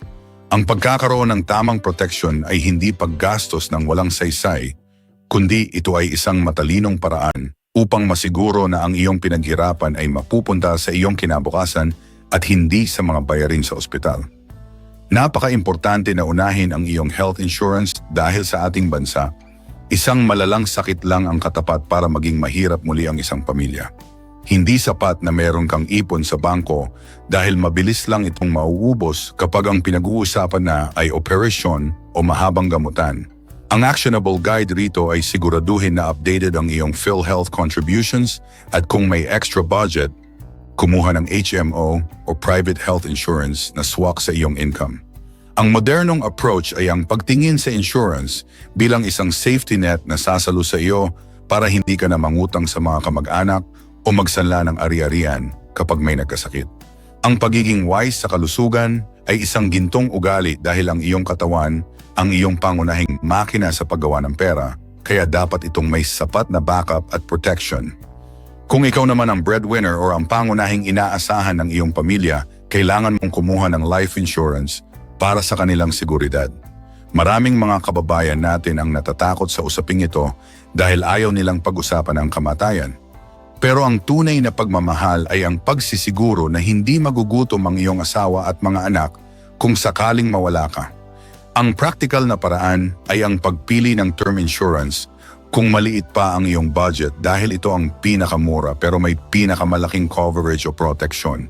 Ang pagkakaroon ng tamang protection ay hindi paggastos ng walang saysay, kundi ito ay isang matalinong paraan upang masiguro na ang iyong pinaghirapan ay mapupunta sa iyong kinabukasan at hindi sa mga bayarin sa ospital. Napaka-importante na unahin ang iyong health insurance dahil sa ating bansa, isang malalang sakit lang ang katapat para maging mahirap muli ang isang pamilya. Hindi sapat na meron kang ipon sa bangko dahil mabilis lang itong mauubos kapag ang pinag-uusapan na ay operasyon o mahabang gamutan. Ang actionable guide rito ay siguraduhin na updated ang iyong PhilHealth contributions at kung may extra budget, kumuha ng HMO o private health insurance na swak sa iyong income. Ang modernong approach ay ang pagtingin sa insurance bilang isang safety net na sasalo sa iyo para hindi ka na mangutang sa mga kamag-anak o magsanla ng ari-arian kapag may nagkasakit. Ang pagiging wise sa kalusugan ay isang gintong ugali dahil ang iyong katawan ang iyong pangunahing makina sa paggawa ng pera, kaya dapat itong may sapat na backup at protection. Kung ikaw naman ang breadwinner o ang pangunahing inaasahan ng iyong pamilya, kailangan mong kumuha ng life insurance para sa kanilang seguridad. Maraming mga kababayan natin ang natatakot sa usaping ito dahil ayaw nilang pag-usapan ang kamatayan. Pero ang tunay na pagmamahal ay ang pagsisiguro na hindi magugutom ang iyong asawa at mga anak kung sakaling mawala ka. Ang practical na paraan ay ang pagpili ng term insurance kung maliit pa ang iyong budget dahil ito ang pinakamura pero may pinakamalaking coverage o protection.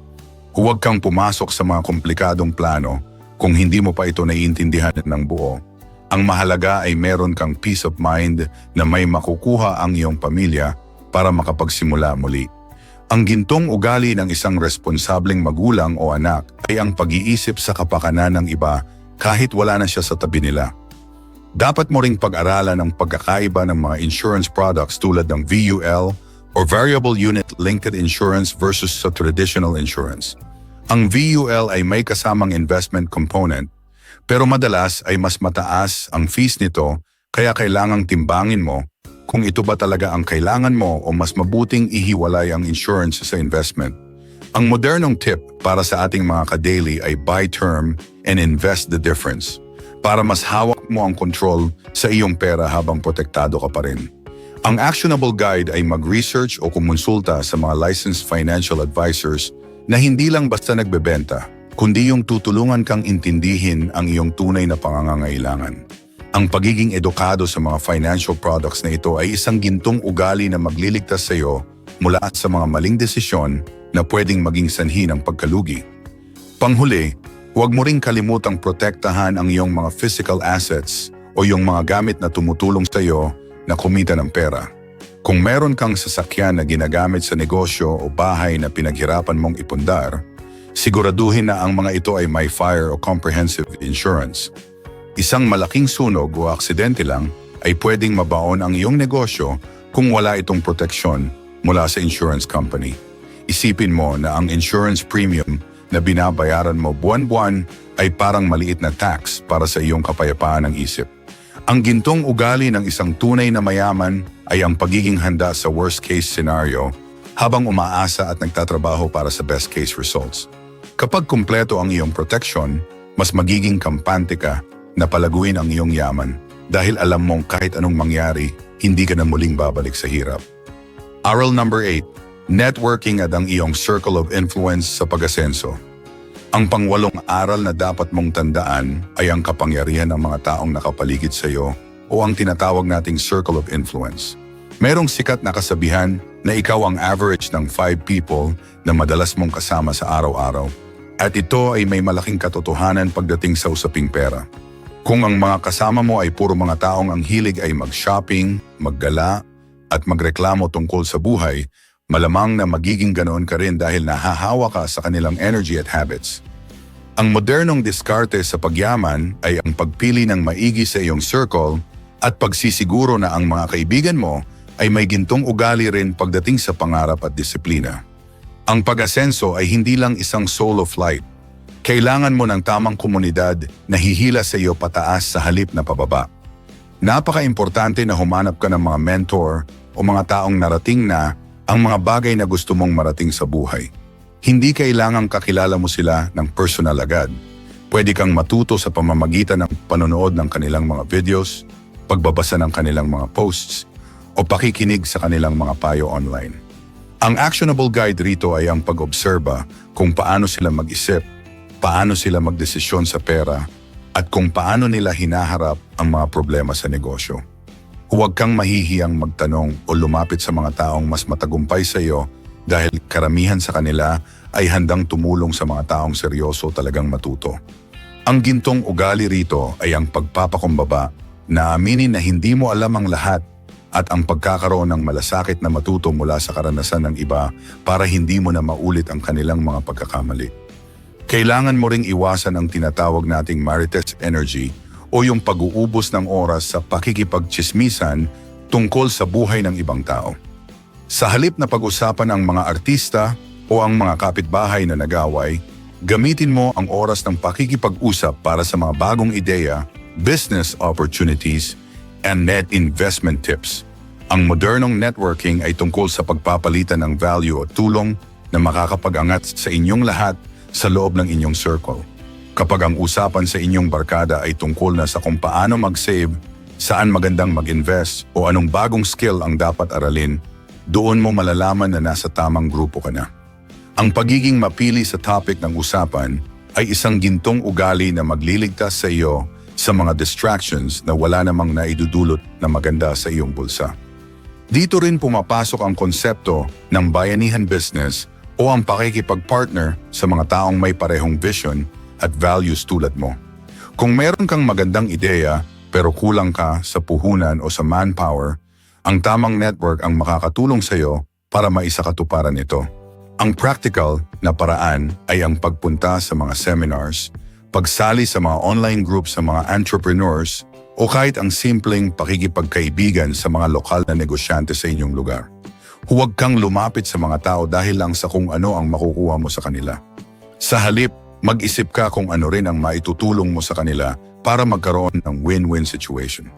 Huwag kang pumasok sa mga komplikadong plano kung hindi mo pa ito naiintindihan ng buo. Ang mahalaga ay meron kang peace of mind na may makukuha ang iyong pamilya para makapagsimula muli. Ang gintong ugali ng isang responsableng magulang o anak ay ang pag-iisip sa kapakanan ng iba kahit wala na siya sa tabi nila. Dapat mo ring pag-aralan ang pagkakaiba ng mga insurance products tulad ng VUL or Variable Unit Linked Insurance versus sa traditional insurance. Ang VUL ay may kasamang investment component, pero madalas ay mas mataas ang fees nito kaya kailangang timbangin mo kung ito ba talaga ang kailangan mo o mas mabuting ihiwalay ang insurance sa investment. Ang modernong tip para sa ating mga ka-daily ay buy term and invest the difference para mas hawak mo ang control sa iyong pera habang protektado ka pa rin. Ang actionable guide ay mag-research o kumonsulta sa mga licensed financial advisors na hindi lang basta nagbebenta, kundi yung tutulungan kang intindihin ang iyong tunay na pangangailangan. Ang pagiging edukado sa mga financial products na ito ay isang gintong ugali na magliligtas sa iyo mula sa mga maling desisyon na pwedeng maging sanhi ng pagkalugi. Panghuli, huwag mo ring kalimutang protektahan ang iyong mga physical assets o yung mga gamit na tumutulong sa iyo na kumita ng pera. Kung meron kang sasakyan na ginagamit sa negosyo o bahay na pinaghirapan mong ipundar, siguraduhin na ang mga ito ay may fire o comprehensive insurance. Isang malaking sunog o aksidente lang ay pwedeng mabaon ang iyong negosyo kung wala itong proteksyon mula sa insurance company. Isipin mo na ang insurance premium na binabayaran mo buwan-buwan ay parang maliit na tax para sa iyong kapayapaan ng isip. Ang gintong ugali ng isang tunay na mayaman ay ang pagiging handa sa worst-case scenario habang umaasa at nagtatrabaho para sa best-case results. Kapag kumpleto ang iyong protection, mas magiging kampante ka na palaguin ang iyong yaman dahil alam mong kahit anong mangyari, hindi ka na muling babalik sa hirap. Aral number 8, networking at ang iyong circle of influence sa pag-asenso. Ang pangwalong aral na dapat mong tandaan ay ang kapangyarihan ng mga taong nakapaligid sa iyo o ang tinatawag nating circle of influence. Merong sikat na kasabihan na ikaw ang average ng 5 people na madalas mong kasama sa araw-araw. At ito ay may malaking katotohanan pagdating sa usaping pera. Kung ang mga kasama mo ay puro mga taong ang hilig ay mag-shopping, maggala, at magreklamo tungkol sa buhay, malamang na magiging ganoon ka rin dahil nahahawa ka sa kanilang energy at habits. Ang modernong diskarte sa pagyaman ay ang pagpili ng maigi sa iyong circle at pagsisiguro na ang mga kaibigan mo ay may gintong ugali rin pagdating sa pangarap at disiplina. Ang pag-asenso ay hindi lang isang solo flight. Kailangan mo ng tamang komunidad na hihila sa iyo pataas sa halip na pababa. Napaka-importante na humanap ka ng mga mentor o mga taong narating na ang mga bagay na gusto mong marating sa buhay. Hindi kailangang kakilala mo sila ng personal agad. Pwede kang matuto sa pamamagitan ng panonood ng kanilang mga videos, pagbabasa ng kanilang mga posts, o pakikinig sa kanilang mga payo online. Ang actionable guide rito ay ang pag-obserba kung paano sila mag-isip, paano sila magdesisyon sa pera, at kung paano nila hinaharap ang mga problema sa negosyo. Huwag kang mahihiyang magtanong o lumapit sa mga taong mas matagumpay sa iyo dahil karamihan sa kanila ay handang tumulong sa mga taong seryoso talagang matuto. Ang gintong ugali rito ay ang pagpapakumbaba na aminin na hindi mo alam ang lahat at ang pagkakaroon ng malasakit na matuto mula sa karanasan ng iba para hindi mo na maulit ang kanilang mga pagkakamali. Kailangan mo ring iwasan ang tinatawag nating Marites energy o yung pag-uubos ng oras sa pakikipagtsismisan tungkol sa buhay ng ibang tao. Sa halip na pag-usapan ang mga artista o ang mga kapitbahay na nag-away, gamitin mo ang oras ng pakikipag-usap para sa mga bagong ideya, business opportunities, and net investment tips. Ang modernong networking ay tungkol sa pagpapalitan ng value o tulong na makakapag-angat sa inyong lahat sa loob ng inyong circle. Kapag ang usapan sa inyong barkada ay tungkol na sa kung paano mag-save, saan magandang mag-invest o anong bagong skill ang dapat aralin, doon mo malalaman na nasa tamang grupo ka na. Ang pagiging mapili sa topic ng usapan ay isang gintong ugali na magliligtas sa iyo sa mga distractions na wala namang naidudulot na maganda sa iyong bulsa. Dito rin pumapasok ang konsepto ng bayanihan business o ang pakikipag-partner sa mga taong may parehong vision at values tulad mo. Kung meron kang magandang ideya pero kulang ka sa puhunan o sa manpower, ang tamang network ang makakatulong sa iyo para maisakatuparan ito. Ang practical na paraan ay ang pagpunta sa mga seminars, pagsali sa mga online groups sa mga entrepreneurs o kahit ang simpleng pakikipagkaibigan sa mga lokal na negosyante sa inyong lugar. Huwag kang lumapit sa mga tao dahil lang sa kung ano ang makukuha mo sa kanila. Sa halip, mag-isip ka kung ano rin ang maitutulong mo sa kanila para magkaroon ng win-win situation.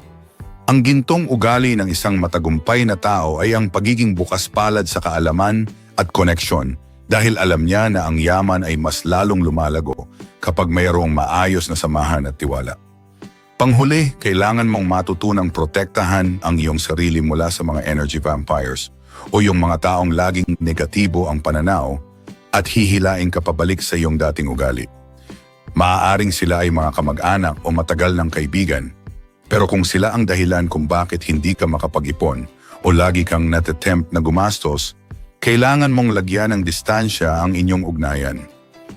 Ang gintong ugali ng isang matagumpay na tao ay ang pagiging bukas palad sa kaalaman at koneksyon dahil alam niya na ang yaman ay mas lalong lumalago kapag mayroong maayos na samahan at tiwala. Panghuli, kailangan mong matutunang protektahan ang iyong sarili mula sa mga energy vampires o yung mga taong laging negatibo ang pananaw at hihilain ka pabalik sa iyong dating ugali. Maaaring sila ay mga kamag-anak o matagal ng kaibigan, pero kung sila ang dahilan kung bakit hindi ka makapag-ipon o lagi kang natatempt na gumastos, kailangan mong lagyan ng distansya ang inyong ugnayan.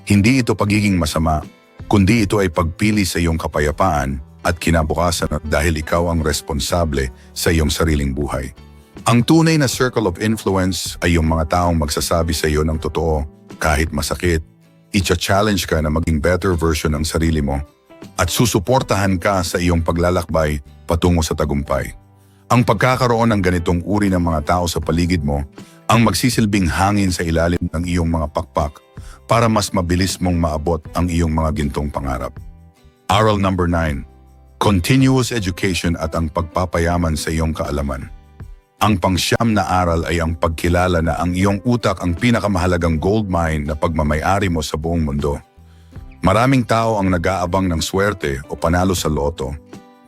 Hindi ito pagiging masama, kundi ito ay pagpili sa iyong kapayapaan at kinabukasan dahil ikaw ang responsable sa iyong sariling buhay. Ang tunay na circle of influence ay yung mga taong magsasabi sa iyo ng totoo kahit masakit, i-challenge ka na maging better version ng sarili mo, at susuportahan ka sa iyong paglalakbay patungo sa tagumpay. Ang pagkakaroon ng ganitong uri ng mga tao sa paligid mo ang magsisilbing hangin sa ilalim ng iyong mga pakpak para mas mabilis mong maabot ang iyong mga gintong pangarap. Aral number 9. Continuous education at ang pagpapayaman sa iyong kaalaman. Ang pangsyam na aral ay ang pagkilala na ang iyong utak ang pinakamahalagang gold mine na pagmamayari mo sa buong mundo. Maraming tao ang nag-aabang ng swerte o panalo sa loto,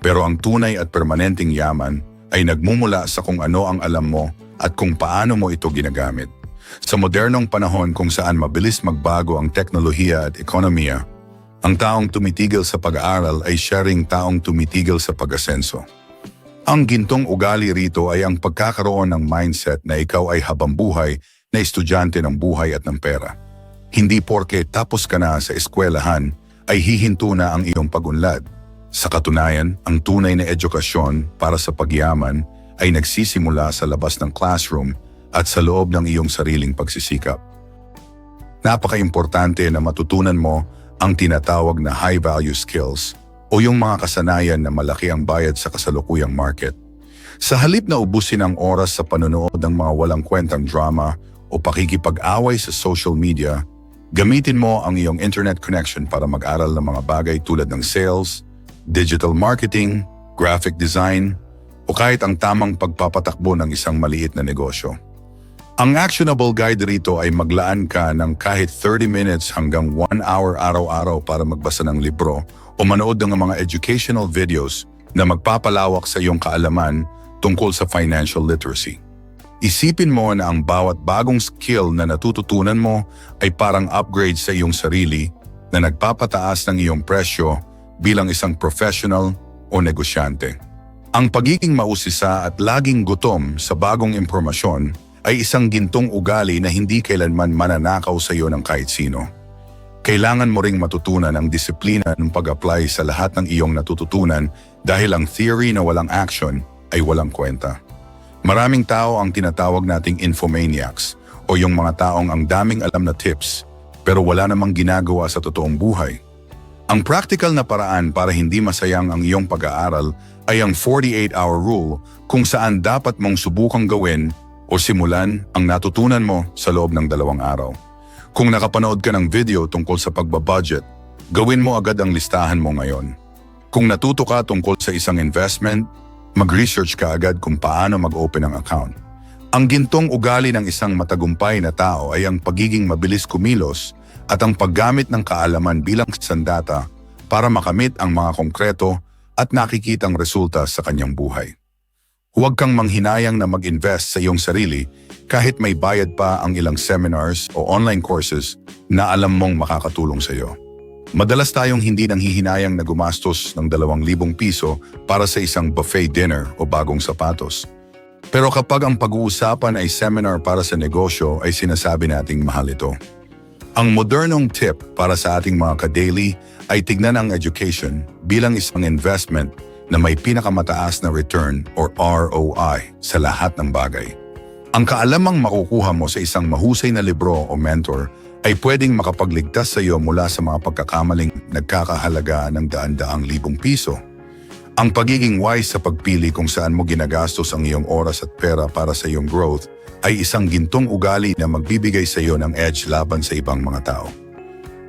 pero ang tunay at permanenteng yaman ay nagmumula sa kung ano ang alam mo at kung paano mo ito ginagamit. Sa modernong panahon kung saan mabilis magbago ang teknolohiya at ekonomiya, ang taong tumitigil sa pag-aaral ay siya ring taong tumitigil sa pag-asenso. Ang gintong ugali rito ay ang pagkakaroon ng mindset na ikaw ay habambuhay na estudyante ng buhay at ng pera. Hindi porke tapos ka na sa eskwelahan ay hihinto na ang iyong pag-unlad. Sa katunayan, ang tunay na edukasyon para sa pagyaman ay nagsisimula sa labas ng classroom at sa loob ng iyong sariling pagsisikap. Napaka-importante na matutunan mo ang tinatawag na high-value skills o yung mga kasanayan na malaki ang bayad sa kasalukuyang market. Sa halip na ubusin ang oras sa panonood ng mga walang kwentang drama o pakikipag-away sa social media, gamitin mo ang iyong internet connection para mag-aral ng mga bagay tulad ng sales, digital marketing, graphic design, o kahit ang tamang pagpapatakbo ng isang maliit na negosyo. Ang actionable guide rito ay maglaan ka ng kahit 30 minutes hanggang 1 hour araw-araw para magbasa ng libro o manood ng mga educational videos na magpapalawak sa iyong kaalaman tungkol sa financial literacy. Isipin mo na ang bawat bagong skill na natututunan mo ay parang upgrade sa iyong sarili na nagpapataas ng iyong presyo bilang isang professional o negosyante. Ang pagiging mausisa at laging gutom sa bagong impormasyon ay isang gintong ugali na hindi kailanman mananakaw sa iyo ng kahit sino. Kailangan mo ring matutunan ang disiplina ng pag-apply sa lahat ng iyong natututunan dahil ang theory na walang action ay walang kwenta. Maraming tao ang tinatawag nating infomaniacs o yung mga taong ang daming alam na tips pero wala namang ginagawa sa totoong buhay. Ang practical na paraan para hindi masayang ang iyong pag-aaral ay ang 48-hour rule kung saan dapat mong subukang gawin o simulan ang natutunan mo sa loob ng 2 araw. Kung nakapanood ka ng video tungkol sa pagbabudget, gawin mo agad ang listahan mo ngayon. Kung natuto ka tungkol sa isang investment, mag-research ka agad kung paano mag-open ng account. Ang gintong ugali ng isang matagumpay na tao ay ang pagiging mabilis kumilos at ang paggamit ng kaalaman bilang sandata para makamit ang mga konkreto at nakikitang resulta sa kanyang buhay. Huwag kang manghinayang na mag-invest sa iyong sarili kahit may bayad pa ang ilang seminars o online courses na alam mong makakatulong sa iyo. Madalas tayong hindi nanghihinayang na gumastos ng 2,000 piso para sa isang buffet dinner o bagong sapatos. Pero kapag ang pag-uusapan ay seminar para sa negosyo ay sinasabi nating mahal ito. Ang modernong tip para sa ating mga ka-daily ay tignan ang education bilang isang investment na may pinakamataas na return or ROI sa lahat ng bagay. Ang kaalamang makukuha mo sa isang mahusay na libro o mentor ay pwedeng makapagligtas sa iyo mula sa mga pagkakamaling nagkakahalaga ng daan-daang libong piso. Ang pagiging wise sa pagpili kung saan mo ginagastos ang iyong oras at pera para sa iyong growth ay isang gintong ugali na magbibigay sa iyo ng edge laban sa ibang mga tao.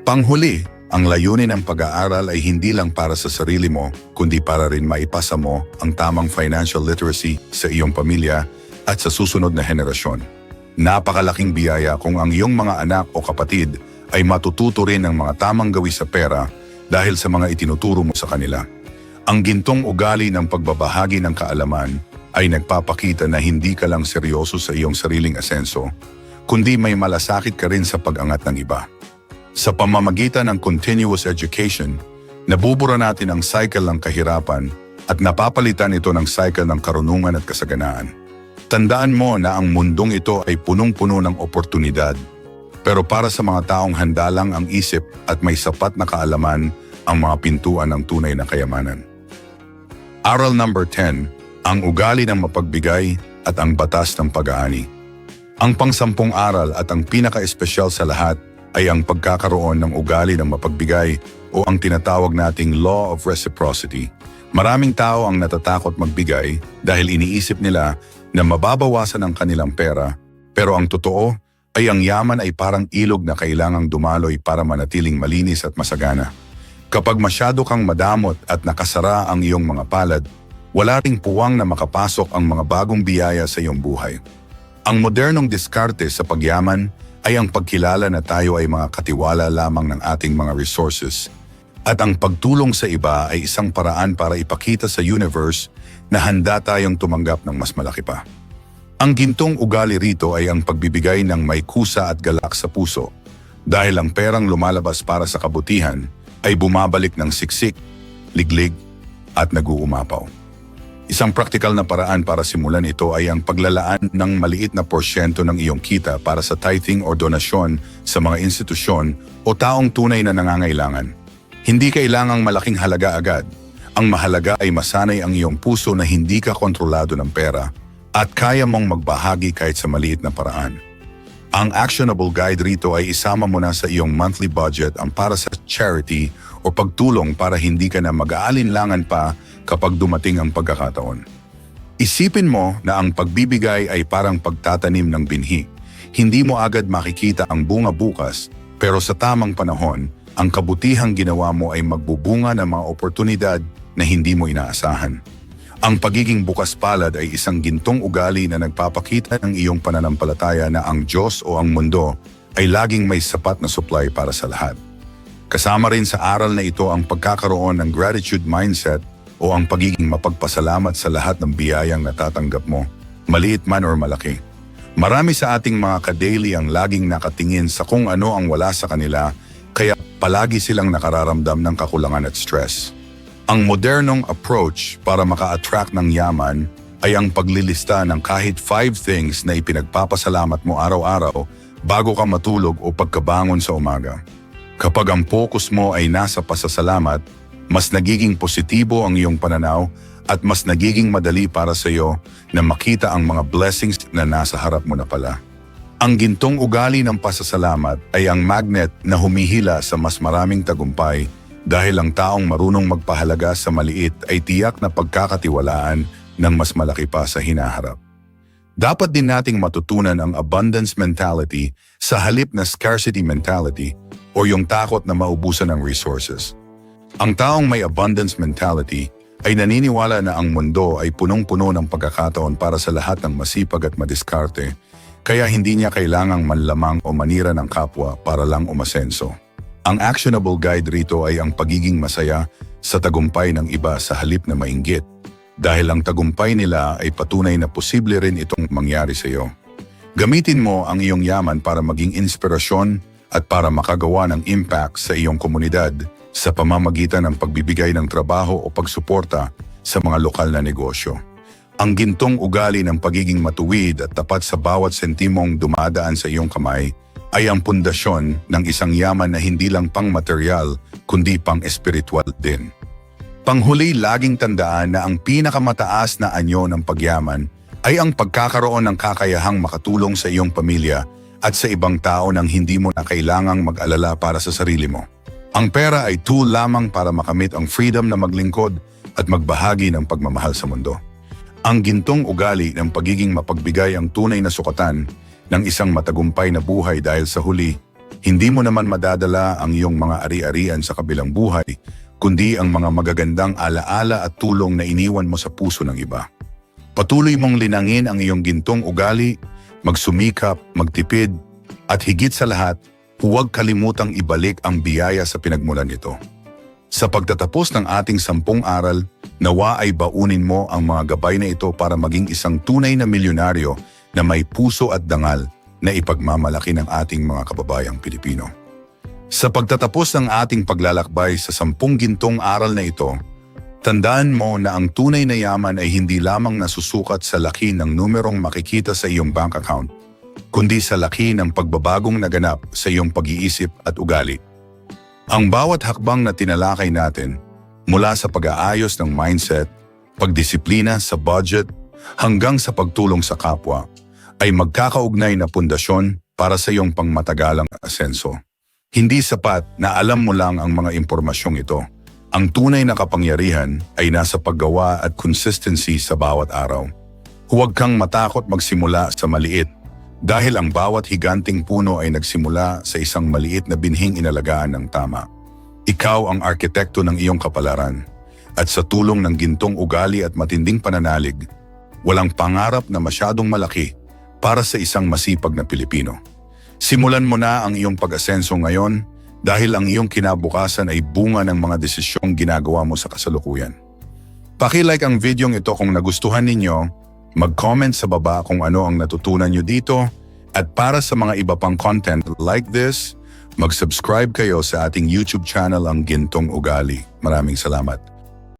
Panghuli, ang layunin ng pag-aaral ay hindi lang para sa sarili mo, kundi para rin maipasa mo ang tamang financial literacy sa iyong pamilya at sa susunod na henerasyon. Napakalaking biyaya kung ang iyong mga anak o kapatid ay matututo rin ng mga tamang gawi sa pera dahil sa mga itinuturo mo sa kanila. Ang gintong ugali ng pagbabahagi ng kaalaman ay nagpapakita na hindi ka lang seryoso sa iyong sariling asenso, kundi may malasakit ka rin sa pag-angat ng iba. Sa pamamagitan ng continuous education, nabubura natin ang cycle ng kahirapan at napapalitan ito ng cycle ng karunungan at kasaganaan. Tandaan mo na ang mundong ito ay punong-puno ng oportunidad, pero para sa mga taong handa lang ang isip at may sapat na kaalaman ang mga pintuan ng tunay na kayamanan. Aral number 10, ang ugali ng mapagbigay at ang batas ng pag-aani. Ang pang-10 aral at ang pinaka-espesyal sa lahat ay ang pagkakaroon ng ugali ng mapagbigay o ang tinatawag nating law of reciprocity. Maraming tao ang natatakot magbigay dahil iniisip nila na mababawasan ang kanilang pera, pero ang totoo ay ang yaman ay parang ilog na kailangang dumaloy para manatiling malinis at masagana. Kapag masyado kang madamot at nakasara ang iyong mga palad, wala ring puwang na makapasok ang mga bagong biyaya sa iyong buhay. Ang modernong diskarte sa pagyaman ay ang pagkilala na tayo ay mga katiwala lamang ng ating mga resources, at ang pagtulong sa iba ay isang paraan para ipakita sa universe na handa tayong tumanggap ng mas malaki pa. Ang gintong ugali rito ay ang pagbibigay ng may kusa at galak sa puso, dahil ang perang lumalabas para sa kabutihan ay bumabalik ng siksik, liglig at naguumapaw. Isang praktikal na paraan para simulan ito ay ang paglalaan ng maliit na porsyento ng iyong kita para sa tithing o donasyon sa mga institusyon o taong tunay na nangangailangan. Hindi kailangang malaking halaga agad. Ang mahalaga ay masanay ang iyong puso na hindi ka kontrolado ng pera at kaya mong magbahagi kahit sa maliit na paraan. Ang actionable guide rito ay isama mo na sa iyong monthly budget ang para sa charity o pagtulong para hindi ka na mag-aalinlangan pa kapag dumating ang pagkakataon. Isipin mo na ang pagbibigay ay parang pagtatanim ng binhi. Hindi mo agad makikita ang bunga bukas, pero sa tamang panahon, ang kabutihang ginawa mo ay magbubunga ng mga oportunidad na hindi mo inaasahan. Ang pagiging bukas palad ay isang gintong ugali na nagpapakita ng iyong pananampalataya na ang Diyos o ang mundo ay laging may sapat na supply para sa lahat. Kasama rin sa aral na ito ang pagkakaroon ng gratitude mindset o ang pagiging mapagpasalamat sa lahat ng biyayang natatanggap mo, maliit man or malaki. Marami sa ating mga ka-daily ang laging nakatingin sa kung ano ang wala sa kanila, kaya palagi silang nakararamdam ng kakulangan at stress. Ang modernong approach para maka-attract ng yaman ay ang paglilista ng kahit 5 things na ipinagpapasalamat mo araw-araw bago ka matulog o pagkabangon sa umaga. Kapag ang focus mo ay nasa pasasalamat, mas nagiging positibo ang iyong pananaw at mas nagiging madali para sa iyo na makita ang mga blessings na nasa harap mo na pala. Ang gintong ugali ng pasasalamat ay ang magnet na humihila sa mas maraming tagumpay dahil ang taong marunong magpahalaga sa maliit ay tiyak na pagkakatiwalaan ng mas malaki pa sa hinaharap. Dapat din nating matutunan ang abundance mentality sa halip na scarcity mentality o yung takot na maubusan ng resources. Ang taong may abundance mentality ay naniniwala na ang mundo ay punong-puno ng pagkakataon para sa lahat ng masipag at madiskarte, kaya hindi niya kailangang manlamang o manira ng kapwa para lang umasenso. Ang actionable guide rito ay ang pagiging masaya sa tagumpay ng iba sa halip na mainggit, dahil ang tagumpay nila ay patunay na posible rin itong mangyari sa iyo. Gamitin mo ang iyong yaman para maging inspirasyon at para makagawa ng impact sa iyong komunidad sa pamamagitan ng pagbibigay ng trabaho o pagsuporta sa mga lokal na negosyo. Ang gintong ugali ng pagiging matuwid at tapat sa bawat sentimong dumadaan sa iyong kamay ay ang pundasyon ng isang yaman na hindi lang pang-material kundi pang-espiritual din. Panghuli, laging tandaan na ang pinakamataas na anyo ng pagyaman ay ang pagkakaroon ng kakayahang makatulong sa iyong pamilya at sa ibang tao nang hindi mo na kailangang mag-alala para sa sarili mo. Ang pera ay tool lamang para makamit ang freedom na maglingkod at magbahagi ng pagmamahal sa mundo. Ang gintong ugali ng pagiging mapagbigay ang tunay na sukatan ng isang matagumpay na buhay dahil sa huli, hindi mo naman madadala ang iyong mga ari-arian sa kabilang buhay, kundi ang mga magagandang alaala at tulong na iniwan mo sa puso ng iba. Patuloy mong linangin ang iyong gintong ugali, magsumikap, magtipid, at higit sa lahat, huwag kalimutang ibalik ang biyaya sa pinagmulan nito. Sa pagtatapos ng ating 10 aral, nawa ay baunin mo ang mga gabay na ito para maging isang tunay na milyonaryo na may puso at dangal na ipagmamalaki ng ating mga kababayang Pilipino. Sa pagtatapos ng ating paglalakbay sa 10 gintong aral na ito, tandaan mo na ang tunay na yaman ay hindi lamang nasusukat sa laki ng numerong makikita sa iyong bank account, kundi sa laki ng pagbabagong naganap sa iyong pag-iisip at ugali. Ang bawat hakbang na tinalakay natin, mula sa pag-aayos ng mindset, pagdisiplina sa budget, hanggang sa pagtulong sa kapwa, ay magkakaugnay na pundasyon para sa iyong pangmatagalang asenso. Hindi sapat na alam mo lang ang mga impormasyong ito. Ang tunay na kapangyarihan ay nasa paggawa at consistency sa bawat araw. Huwag kang matakot magsimula sa maliit dahil ang bawat higanting puno ay nagsimula sa isang maliit na binhing inalagaan ng tama. Ikaw ang arkitekto ng iyong kapalaran at sa tulong ng gintong ugali at matinding pananalig, walang pangarap na masyadong malaki para sa isang masipag na Pilipino. Simulan mo na ang iyong pag-asenso ngayon dahil ang iyong kinabukasan ay bunga ng mga desisyong ginagawa mo sa kasalukuyan. Paki-like ang videong ito kung nagustuhan ninyo, mag-comment sa baba kung ano ang natutunan nyo dito, at para sa mga iba pang content like this, mag-subscribe kayo sa ating YouTube channel ang Gintong Ugali. Maraming salamat.